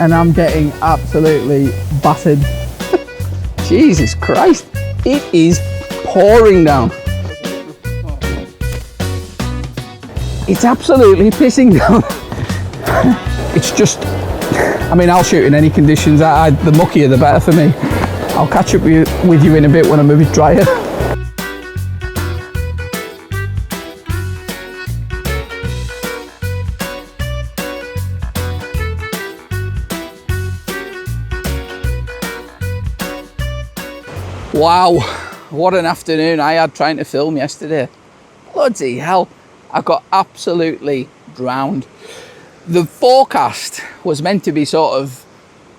and I'm getting absolutely battered. Jesus Christ, it is pouring down. It's absolutely pissing down. It's just, I mean, I'll shoot in any conditions. The muckier the better for me. I'll catch up with you in a bit when I'm a bit drier. Wow, what an afternoon I had trying to film yesterday. Bloody hell, I got absolutely drowned. The forecast was meant to be sort of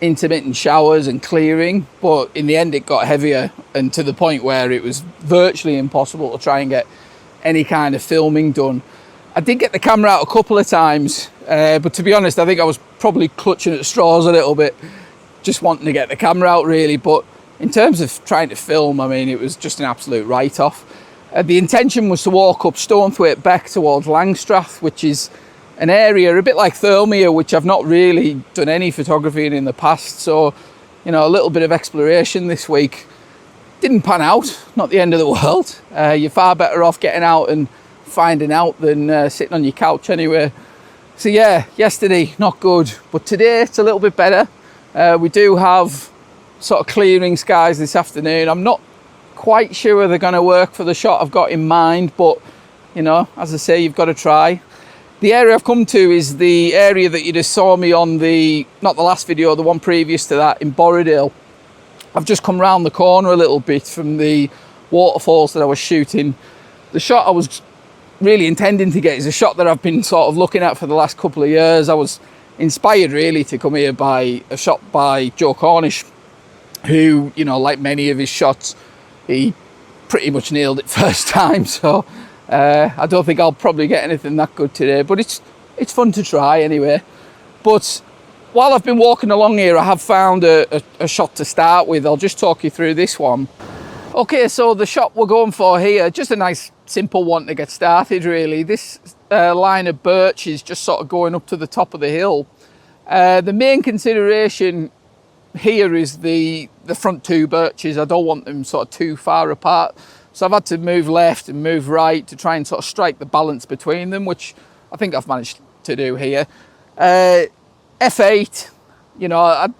intermittent showers and clearing, but in the end it got heavier, and to the point where it was virtually impossible to try and get any kind of filming done. I did get the camera out a couple of times, but to be honest, I think I was probably clutching at straws a little bit, just wanting to get the camera out really. But in terms of trying to film, I mean, it was just an absolute write-off. The intention was to walk up Stonethwaite Beck towards Langstrath, which is an area a bit like Thirlmere, which I've not really done any photography in the past. So, you know, a little bit of exploration this week. Didn't pan out, not the end of the world. You're far better off getting out and finding out than sitting on your couch anyway. So yeah, yesterday, not good. But today, it's a little bit better. We do have sort of clearing skies this afternoon. I'm not quite sure they're going to work for the shot I've got in mind, but you know, as I say, you've got to try. The area I've come to is the area that you just saw me on not the last video, the one previous to that, in Borrowdale. I've just come round the corner a little bit from the waterfalls that I was shooting. The shot I was really intending to get is a shot that I've been sort of looking at for the last couple of years. I was inspired really to come here by a shot by Joe Cornish, who, you know, like many of his shots, he pretty much nailed it first time. So I don't think I'll probably get anything that good today, but it's fun to try anyway. But while I've been walking along here, I have found a shot to start with. I'll just talk you through this one. Okay, so the shot we're going for here, just a nice simple one to get started really. This line of birches just sort of going up to the top of the hill. The main consideration here is the front two birches. I don't want them sort of too far apart, so I've had to move left and move right to try and sort of strike the balance between them, which I think I've managed to do here. F8, you know,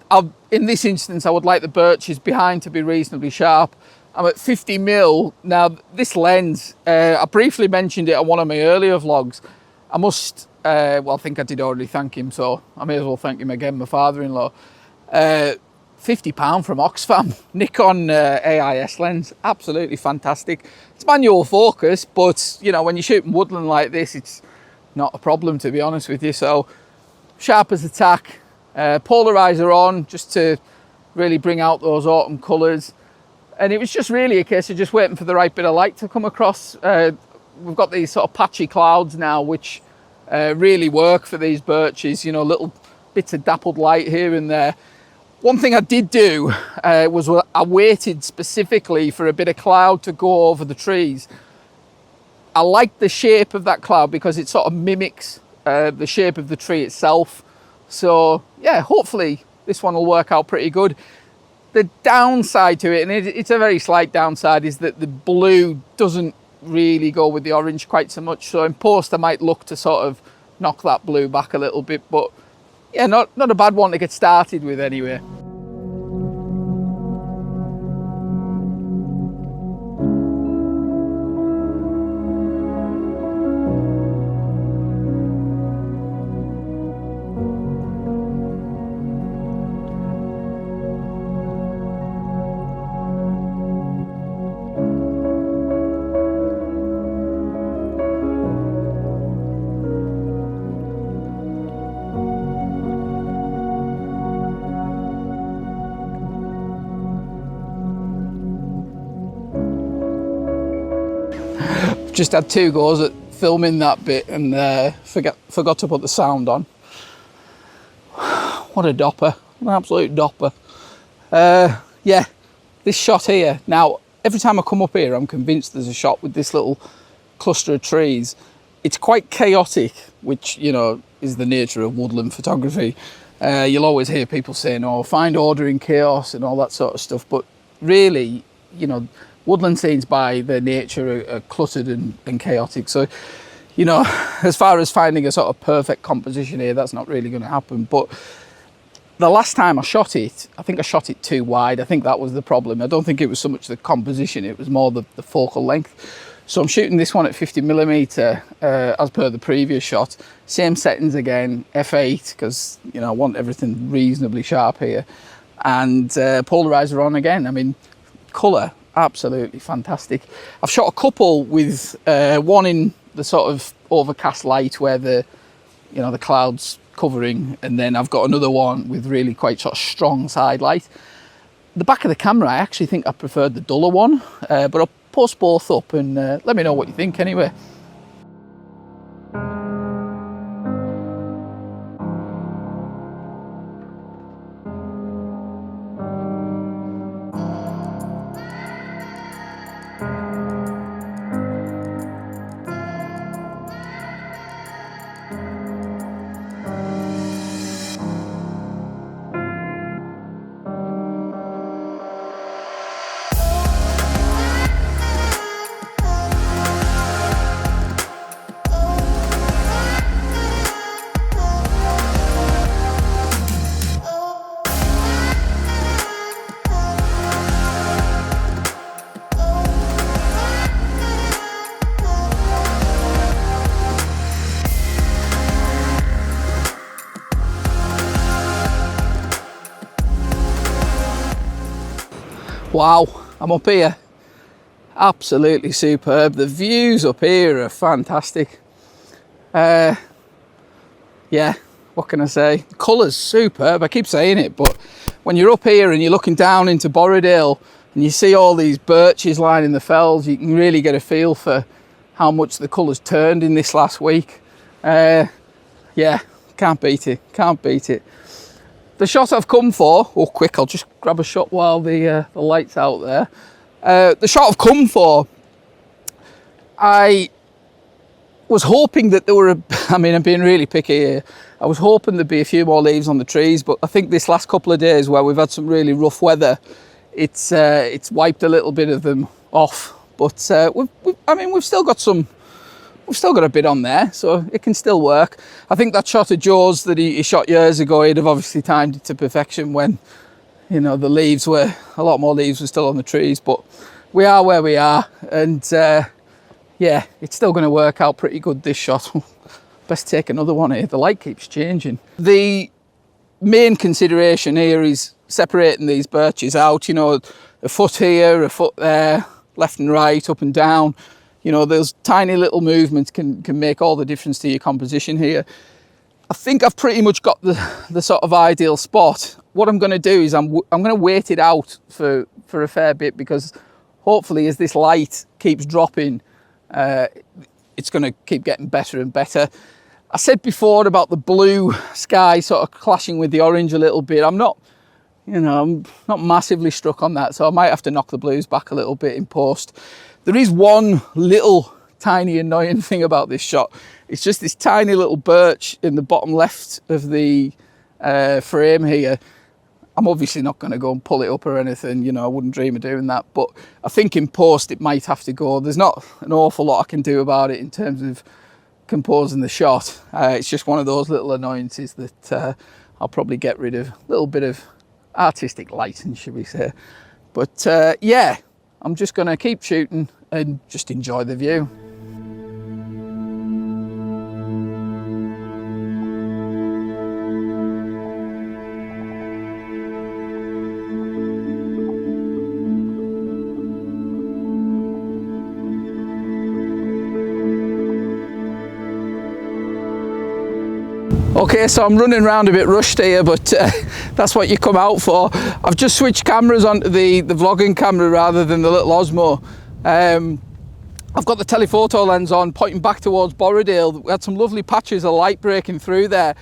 in this instance I would like the birches behind to be reasonably sharp. I'm at 50mm. Now this lens, I briefly mentioned it on one of my earlier vlogs. I must, well, I think I did already thank him, so I may as well thank him again, my father-in-law. £50 from Oxfam, Nikon AIS lens, absolutely fantastic. It's manual focus, but you know, when you're shooting woodland like this, it's not a problem, to be honest with you. So sharp as a tack, polarizer on just to really bring out those autumn colours. And it was just really a case of just waiting for the right bit of light to come across. We've got these sort of patchy clouds now, which really work for these birches, you know, little bits of dappled light here and there. One thing I did do was I waited specifically for a bit of cloud to go over the trees. I like the shape of that cloud because it sort of mimics the shape of the tree itself. So yeah, hopefully this one will work out pretty good. The downside to it, and it's a very slight downside, is that the blue doesn't really go with the orange quite so much. So in post I might look to sort of knock that blue back a little bit, but yeah, not a bad one to get started with anyway. Just had 2 goes at filming that bit and forgot to put the sound on. What a dopper, an absolute dopper. Yeah, this shot here. Now, every time I come up here, I'm convinced there's a shot with this little cluster of trees. It's quite chaotic, which, you know, is the nature of woodland photography. You'll always hear people saying, oh, find order in chaos and all that sort of stuff. But really, you know, woodland scenes by their nature are cluttered and chaotic. So, you know, as far as finding a sort of perfect composition here, that's not really going to happen. But the last time I shot it, I think I shot it too wide. I think that was the problem. I don't think it was so much the composition, it was more the focal length. So I'm shooting this one at 50mm as per the previous shot. Same settings again, f8, because, you know, I want everything reasonably sharp here. And polarizer on again. I mean, colour, absolutely fantastic. I've shot a couple with one in the sort of overcast light where the clouds covering, and then I've got another one with really quite sort of strong side light. The back of the camera, I actually think I preferred the duller one, but I'll post both up and let me know what you think anyway. Wow, I'm up here, absolutely superb. The views up here are fantastic. Yeah, what can I say? The colour's superb, I keep saying it, but when you're up here and you're looking down into Borrowdale and you see all these birches lining the fells, you can really get a feel for how much the colour's turned in this last week. Yeah, can't beat it, can't beat it. The shot I've come for, oh quick, I'll just grab a shot while the light's out there. The shot I've come for, I was hoping that there were, I mean, I'm being really picky here. I was hoping there'd be a few more leaves on the trees, but I think this last couple of days where we've had some really rough weather, it's wiped a little bit of them off. But we've still got some. We've still got a bit on there, so it can still work. I think that shot of Joe's that he shot years ago, he'd have obviously timed it to perfection when, you know, a lot more leaves were still on the trees, but we are where we are, and yeah, it's still going to work out pretty good, this shot. Best take another one here, the light keeps changing. The main consideration here is separating these birches out, you know, a foot here, a foot there, left and right, up and down. You know, those tiny little movements can make all the difference to your composition here. I think I've pretty much got the sort of ideal spot. What I'm going to do is I'm going to wait it out for a fair bit, because hopefully as this light keeps dropping, it's going to keep getting better and better. I said before about the blue sky sort of clashing with the orange a little bit. I'm not massively struck on that, so I might have to knock the blues back a little bit in post. There is one little tiny annoying thing about this shot. It's just this tiny little birch in the bottom left of the frame here. I'm obviously not going to go and pull it up or anything, you know, I wouldn't dream of doing that, but I think in post it might have to go. There's not an awful lot I can do about it in terms of composing the shot. It's just one of those little annoyances that I'll probably get rid of. A little bit of artistic lighting, should we say. But yeah, I'm just going to keep shooting and just enjoy the view. Okay, so I'm running around a bit rushed here, but that's what you come out for. I've just switched cameras onto the vlogging camera rather than the little Osmo. I've got the telephoto lens on, pointing back towards Borrowdale. We had some lovely patches of light breaking through there,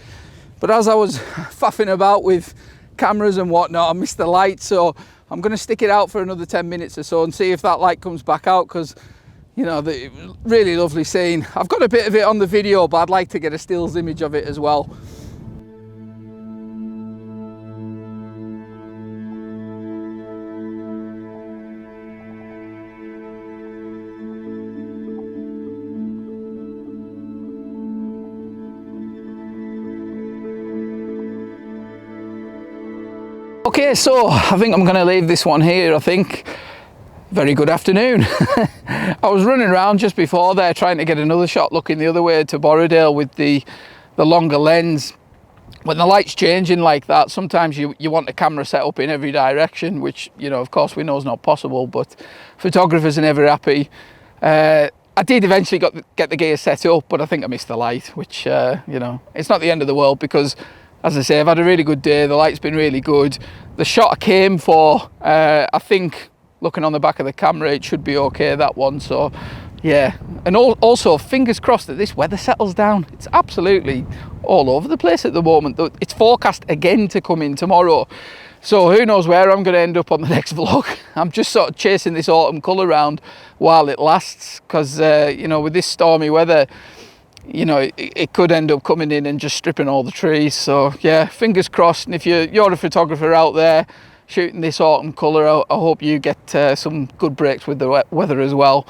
but as I was faffing about with cameras and whatnot, I missed the light, so I'm going to stick it out for another 10 minutes or so and see if that light comes back out, because, you know, the really lovely scene. I've got a bit of it on the video, but I'd like to get a stills image of it as well. Okay, so I think I'm going to leave this one here. I think very good afternoon. I was running around just before there trying to get another shot looking the other way to Borrowdale with the longer lens. When the light's changing like that, sometimes you want the camera set up in every direction, which, you know, of course we know is not possible, but photographers are never happy. I did eventually get the gear set up, but I think I missed the light, which, you know, it's not the end of the world because, as I say, I've had a really good day. The light's been really good. The shot I came for, I think, looking on the back of the camera, it should be okay, that one. So, yeah. And also, fingers crossed that this weather settles down. It's absolutely all over the place at the moment. It's forecast again to come in tomorrow. So who knows where I'm going to end up on the next vlog. I'm just sort of chasing this autumn colour round while it lasts, because, you know, with this stormy weather, you know, it could end up coming in and just stripping all the trees. So yeah, fingers crossed. And if you're a photographer out there shooting this autumn colour, I hope you get some good breaks with the weather as well.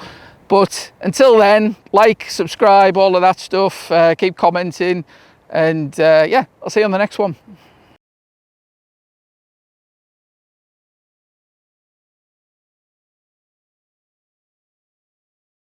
But until then, like, subscribe, all of that stuff. Keep commenting, and yeah, I'll see you on the next one.